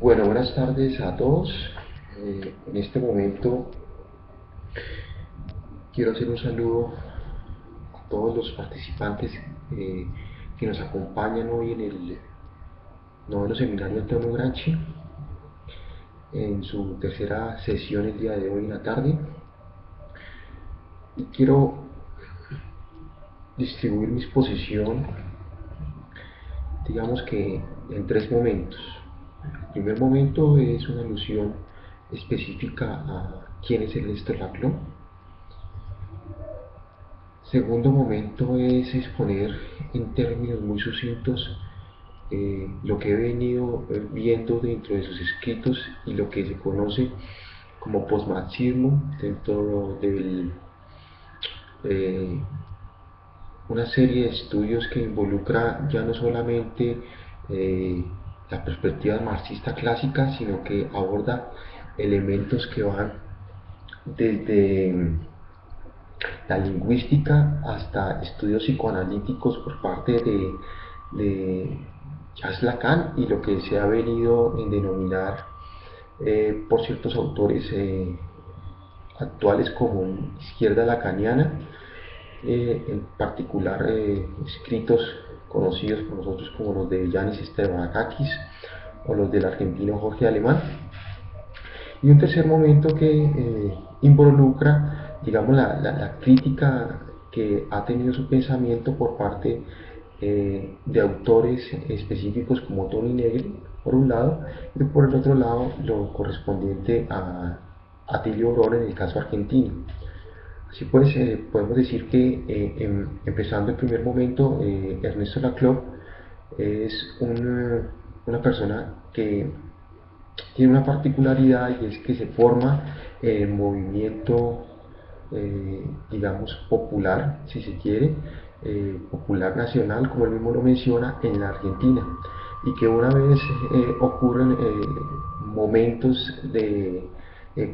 Bueno, buenas tardes a todos. En este momento quiero hacer un saludo a todos los participantes que nos acompañan hoy en el noveno seminario Antonio Gramsci, en su tercera sesión el día de hoy en la tarde. Y quiero distribuir mi exposición, digamos que en tres momentos. El primer momento es una alusión específica a quién es Ernesto Laclau. Segundo momento es exponer en términos muy sucintos lo que he venido viendo dentro de sus escritos y lo que se conoce como posmarxismo dentro de una serie de estudios que involucra ya no solamente eh, la perspectiva marxista clásica, sino que aborda elementos que van desde la lingüística hasta estudios psicoanalíticos por parte de Jacques Lacan y lo que se ha venido en denominar por ciertos autores actuales como izquierda lacaniana, en particular escritos conocidos por nosotros como los de Yanis Estebanakakis o los del argentino Jorge Alemán. Y un tercer momento que involucra, digamos, la crítica que ha tenido su pensamiento por parte de autores específicos como Toni Negri, por un lado, y por el otro lado lo correspondiente a Atilio Borón en el caso argentino. Así pues, podemos decir que empezando el primer momento, Ernesto Laclau es una persona que tiene una particularidad y es que se forma en el movimiento, digamos, popular, si se quiere, popular nacional, como él mismo lo menciona, en la Argentina. Y que una vez ocurren momentos de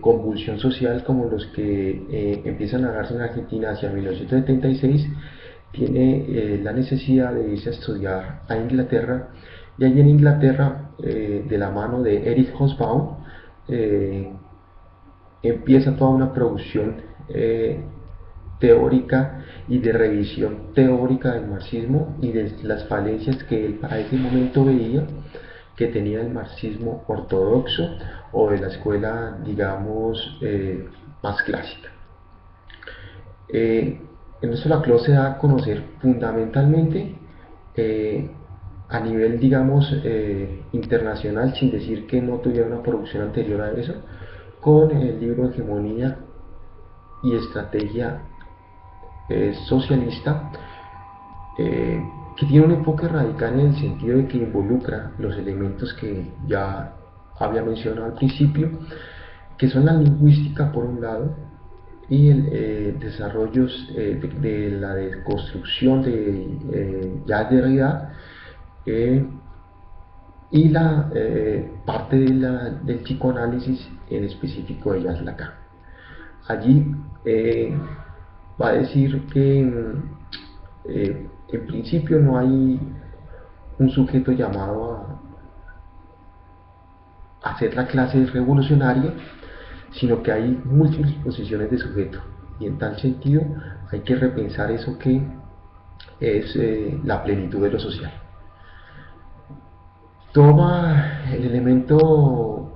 convulsión social como los que empiezan a darse en Argentina hacia 1976, tiene la necesidad de irse a estudiar a Inglaterra, y allí en Inglaterra, de la mano de Erich Hobsbawm, empieza toda una producción teórica y de revisión teórica del marxismo y de las falencias que él para ese momento veía que tenía el marxismo ortodoxo o de la escuela, digamos, más clásica. En esto Laclau se da a conocer fundamentalmente eh, a nivel, digamos, internacional, sin decir que no tuviera una producción anterior a eso, con el libro Hegemonía y Estrategia Socialista, que tiene un enfoque radical en el sentido de que involucra los elementos que ya había mencionado al principio, que son la lingüística por un lado, y el desarrollos de la deconstrucción de Jacques Derrida, y la parte del psicoanálisis en específico de Jacques Lacan. Allí va a decir que en principio no hay un sujeto llamado a hacer la clase revolucionaria, sino que hay múltiples posiciones de sujeto, y en tal sentido hay que repensar eso que es la plenitud de lo social. Toma el elemento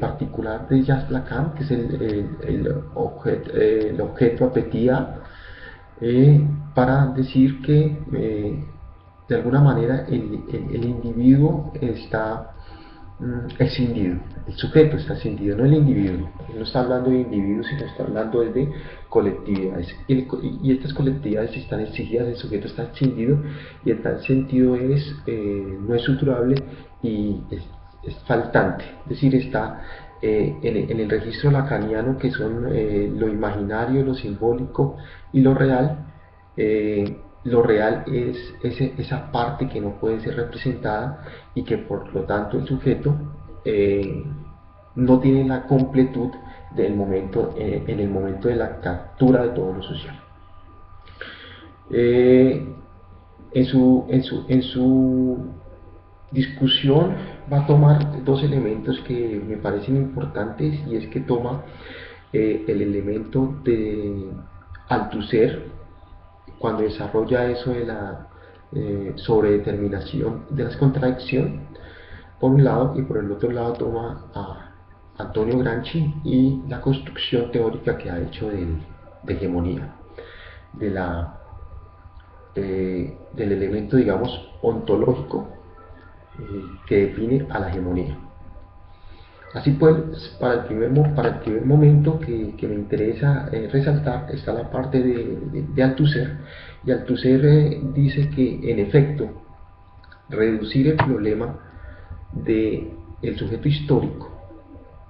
particular de Jacques Lacan, que es el objeto apetía, para decir que de alguna manera el individuo está escindido, el sujeto está escindido, no el individuo. Él no está hablando de individuos, sino está hablando de colectividades. Y estas colectividades están exigidas, el sujeto está escindido, y en tal sentido no es suturable y es faltante. Es decir, está en el registro lacaniano, que son lo imaginario, lo simbólico y lo real. Lo real es esa parte que no puede ser representada y que por lo tanto el sujeto no tiene la completud del momento, en el momento de la captura de todo lo social. Eh, en su discusión va a tomar dos elementos que me parecen importantes, y es que toma el elemento de Althusser cuando desarrolla eso de la sobredeterminación de las contradicciones por un lado, y por el otro lado toma a Antonio Gramsci y la construcción teórica que ha hecho de hegemonía, de del elemento, digamos, ontológico que define a la hegemonía. Así pues, para el primer momento que me interesa resaltar está la parte de Althusser, y Althusser dice que, en efecto, reducir el problema del sujeto histórico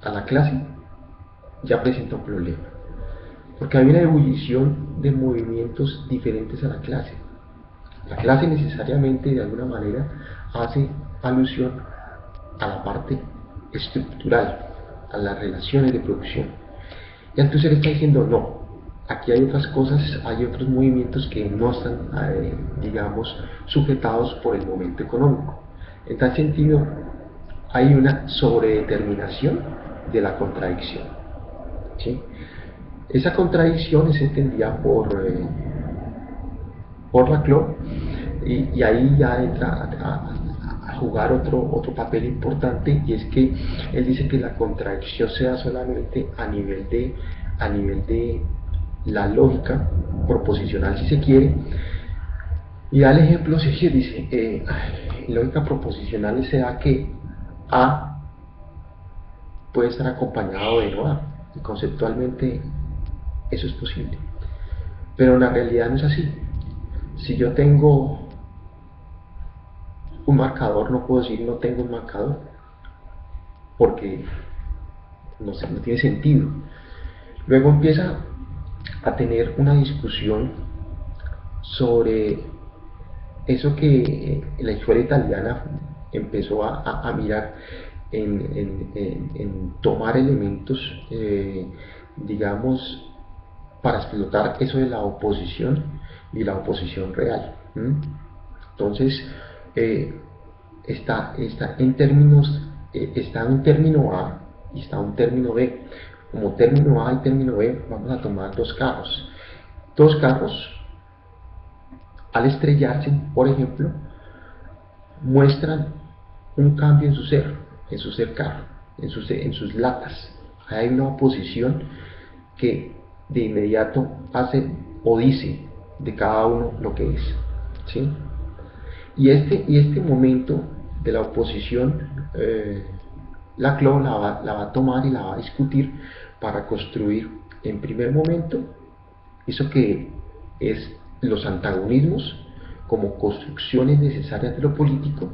a la clase ya presenta un problema, porque hay una ebullición de movimientos diferentes a la clase. La clase necesariamente, de alguna manera, hace alusión a la parte estructural, a las relaciones de producción. Y entonces él está diciendo, no, aquí hay otras cosas, hay otros movimientos que no están, digamos, sujetados por el momento económico. En tal sentido, hay una sobredeterminación de la contradicción, ¿sí? Esa contradicción es entendida por Laclau, y ahí ya entra a jugar otro papel importante, y es que él dice que la contradicción se da solamente a nivel de la lógica proposicional, si se quiere, y da el ejemplo, dice, en lógica proposicional se da que A puede estar acompañado de no A, y conceptualmente eso es posible, pero en la realidad no es así. Si yo tengo un marcador, no puedo decir no tengo un marcador, porque no tiene sentido. Luego empieza a tener una discusión sobre eso que la escuela italiana empezó a mirar en tomar elementos, digamos, para explotar eso de la oposición y la oposición real. Entonces, está en términos, está un término A y está un término B. Como término A y término B, vamos a tomar dos carros. Dos carros, al estrellarse, por ejemplo, muestran un cambio en su ser carro, en sus latas. Hay una oposición que de inmediato hace o dice de cada uno lo que es, ¿sí? Y este momento de la oposición, Laclau la va a tomar y la va a discutir para construir, en primer momento, eso que es los antagonismos como construcciones necesarias de lo político,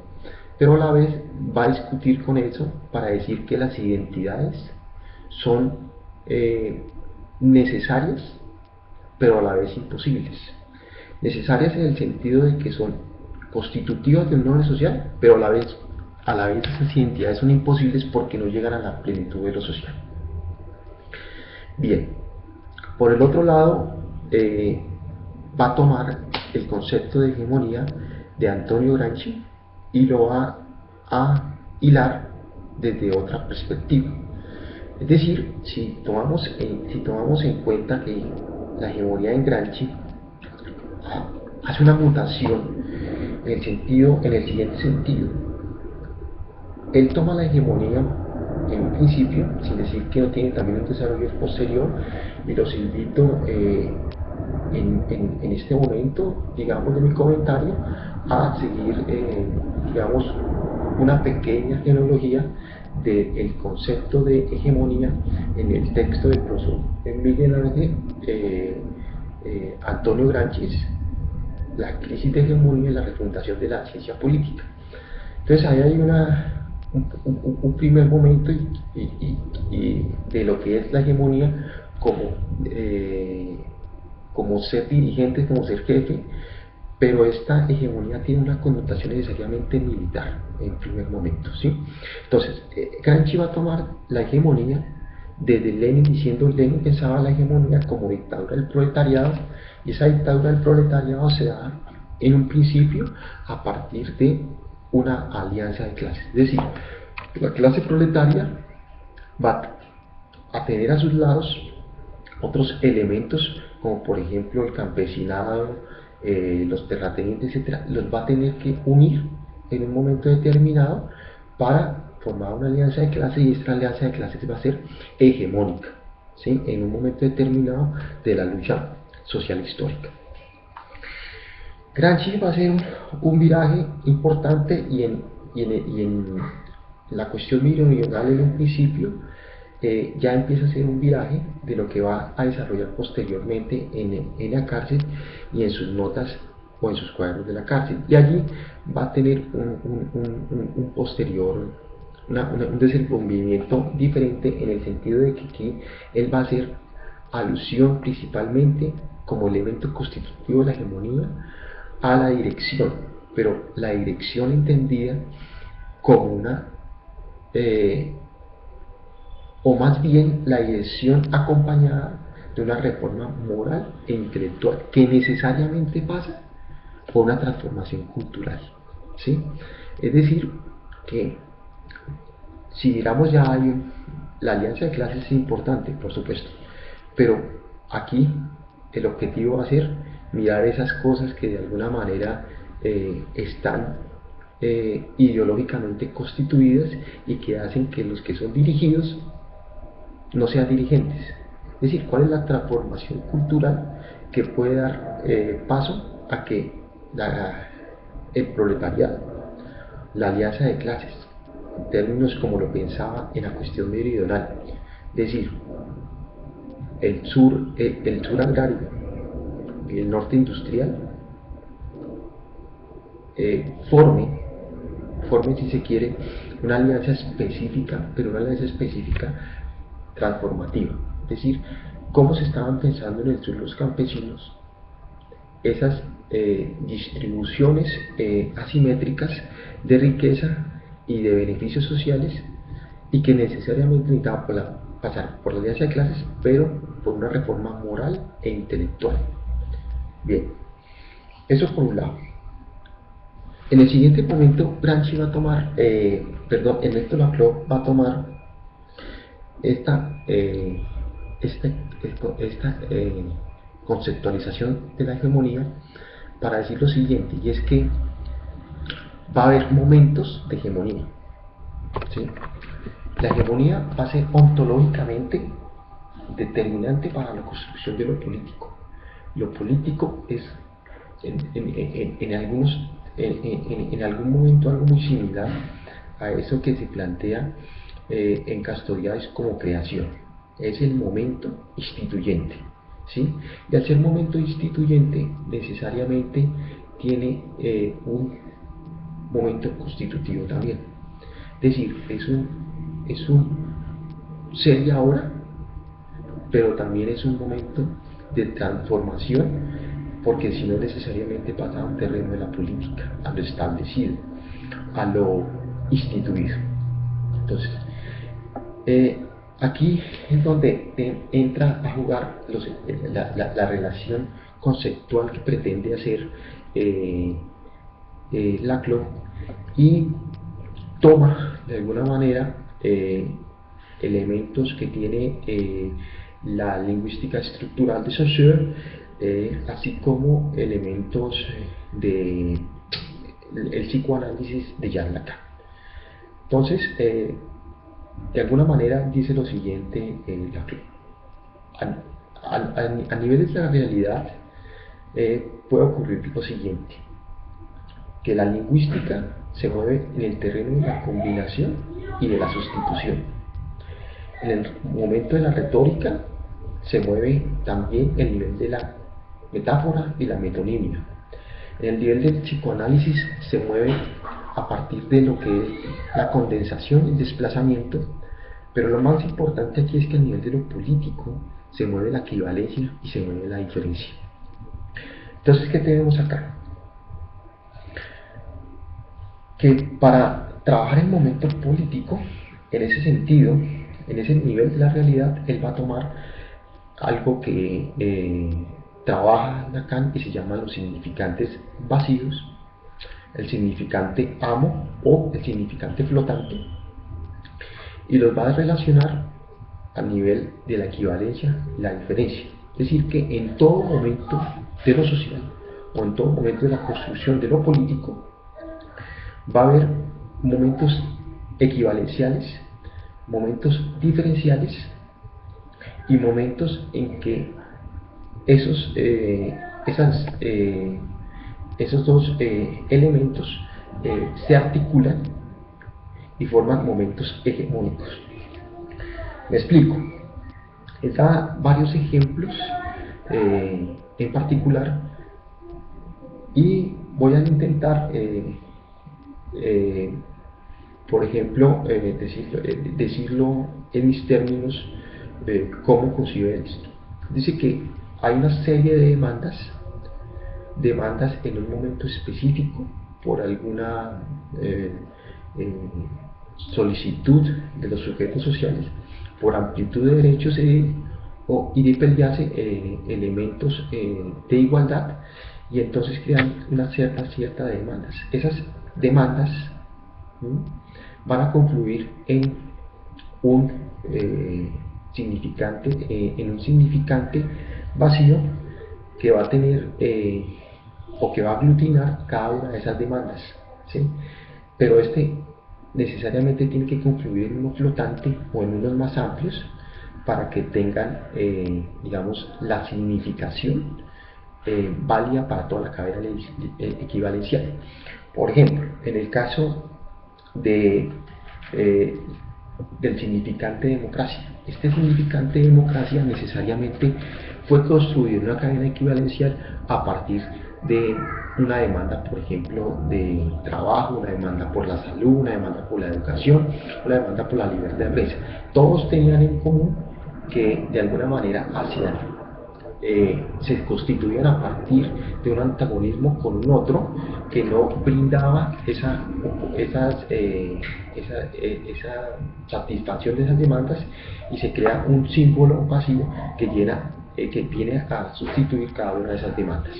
pero a la vez va a discutir con eso para decir que las identidades son necesarias, pero a la vez imposibles. Necesarias en el sentido de que son constitutivas de un orden social, pero a la vez esas identidades son imposibles porque no llegan a la plenitud de lo social. Bien, por el otro lado, va a tomar el concepto de hegemonía de Antonio Gramsci y lo va a hilar desde otra perspectiva. Es decir, si tomamos en cuenta que la hegemonía en Gramsci hace una mutación en el siguiente sentido. Él toma la hegemonía en un principio, sin decir que no tiene también un desarrollo posterior, y los invito en este momento, digamos, de mi comentario, a seguir, digamos, una pequeña genealogía del concepto de hegemonía en el texto del profesor Miguel Ángel Antonio Gramsci, La crisis de hegemonía y la refundación de la ciencia política. Entonces ahí hay un primer momento y de lo que es la hegemonía como ser dirigente, como ser jefe, pero esta hegemonía tiene una connotación necesariamente militar en primer momento, ¿sí? Entonces, Gramsci va a tomar la hegemonía desde Lenin, diciendo Lenin pensaba la hegemonía como dictadura del proletariado, y esa dictadura del proletariado se da en un principio a partir de una alianza de clases. Es decir, la clase proletaria va a tener a sus lados otros elementos, como por ejemplo el campesinado, los terratenientes, etcétera, los va a tener que unir en un momento determinado para formar una alianza de clases, y esta alianza de clases va a ser hegemónica, ¿sí?, en un momento determinado de la lucha social histórica. Gramsci va a ser un viraje importante, y en la cuestión meridional en un principio ya empieza a ser un viraje de lo que va a desarrollar posteriormente en la cárcel y en sus notas o en sus cuadernos de la cárcel. Y allí va a tener un posterior, un desenvolvimiento diferente, en el sentido de que aquí él va a hacer alusión principalmente, como elemento constitutivo de la hegemonía, a la dirección, pero la dirección entendida como una, o más bien la dirección acompañada de una reforma moral e intelectual que necesariamente pasa por una transformación cultural, ¿sí? Es decir, que si miramos ya la alianza de clases es importante, por supuesto, pero aquí el objetivo va a ser mirar esas cosas que de alguna manera están ideológicamente constituidas, y que hacen que los que son dirigidos no sean dirigentes. Es decir, cuál es la transformación cultural que puede dar paso a que el proletariado, la alianza de clases, en términos como lo pensaba en la cuestión meridional, es decir, el sur agrario y el norte industrial, forme, si se quiere, una alianza específica, pero una alianza específica transformativa. Es decir, cómo se estaban pensando en el sur los campesinos esas distribuciones asimétricas de riqueza y de beneficios sociales, y que necesariamente necesitaban pasar por la alianza de clases, pero por una reforma moral e intelectual. Bien, eso por un lado. En el siguiente momento, Gramsci va a tomar, Ernesto Laclau va a tomar esta conceptualización de la hegemonía para decir lo siguiente, y es que va a haber momentos de hegemonía, ¿sí? La hegemonía va a ser ontológicamente determinante para la construcción de lo político. Lo político es en algún momento algo muy similar a eso que se plantea en Castoriadis como creación. Es el momento instituyente, ¿sí? Y al ser momento instituyente, necesariamente tiene un momento constitutivo también. Es decir, es un ser y ahora, pero también es un momento de transformación, porque si no, necesariamente pasa a un terreno de la política, a lo establecido, a lo instituido. Entonces, aquí es donde entra a jugar la relación conceptual que pretende hacer Laclau, y toma de alguna manera elementos que tiene la lingüística estructural de Saussure, así como elementos del psicoanálisis de Jean Lacan. Entonces, de alguna manera dice lo siguiente Laclau: a niveles de la realidad puede ocurrir lo siguiente, que la lingüística se mueve en el terreno de la combinación y de la sustitución. En el momento de la retórica se mueve también el nivel de la metáfora y la metonimia. En el nivel del psicoanálisis se mueve a partir de lo que es la condensación y el desplazamiento, pero lo más importante aquí es que a nivel de lo político se mueve la equivalencia y se mueve la diferencia. Entonces, ¿qué tenemos acá? Que para trabajar el momento político, en ese sentido, en ese nivel de la realidad, él va a tomar algo que trabaja Lacan y se llama los significantes vacíos, el significante amo o el significante flotante, y los va a relacionar a nivel de la equivalencia y la diferencia. Es decir, que en todo momento de lo social o en todo momento de la construcción de lo político va a haber momentos equivalenciales, momentos diferenciales y momentos en que esos, esos dos elementos se articulan y forman momentos hegemónicos. Me explico. Él da varios ejemplos en particular y voy a intentar, por ejemplo, decirlo en mis términos, cómo concibe esto. Dice que hay una serie de demandas en un momento específico por alguna solicitud de los sujetos sociales, por amplitud de derechos y de pelearse elementos de igualdad, y entonces crean una cierta demandas. Esas demandas van a confluir en un significante vacío que va a tener o que va a aglutinar cada una de esas demandas, ¿sí? Pero este necesariamente tiene que confluir en uno flotante o en unos más amplios para que tengan, digamos, la significación válida para toda la cadena equivalencial. Por ejemplo, en el caso del significante democracia, este significante democracia necesariamente fue construido en una cadena equivalencial a partir de una demanda, por ejemplo, de trabajo, una demanda por la salud, una demanda por la educación, una demanda por la libertad de empresa. Todos tenían en común que de alguna manera se constituían a partir de un antagonismo con un otro que no brindaba esa satisfacción de esas demandas, y se crea un símbolo vacío que viene a sustituir cada una de esas demandas.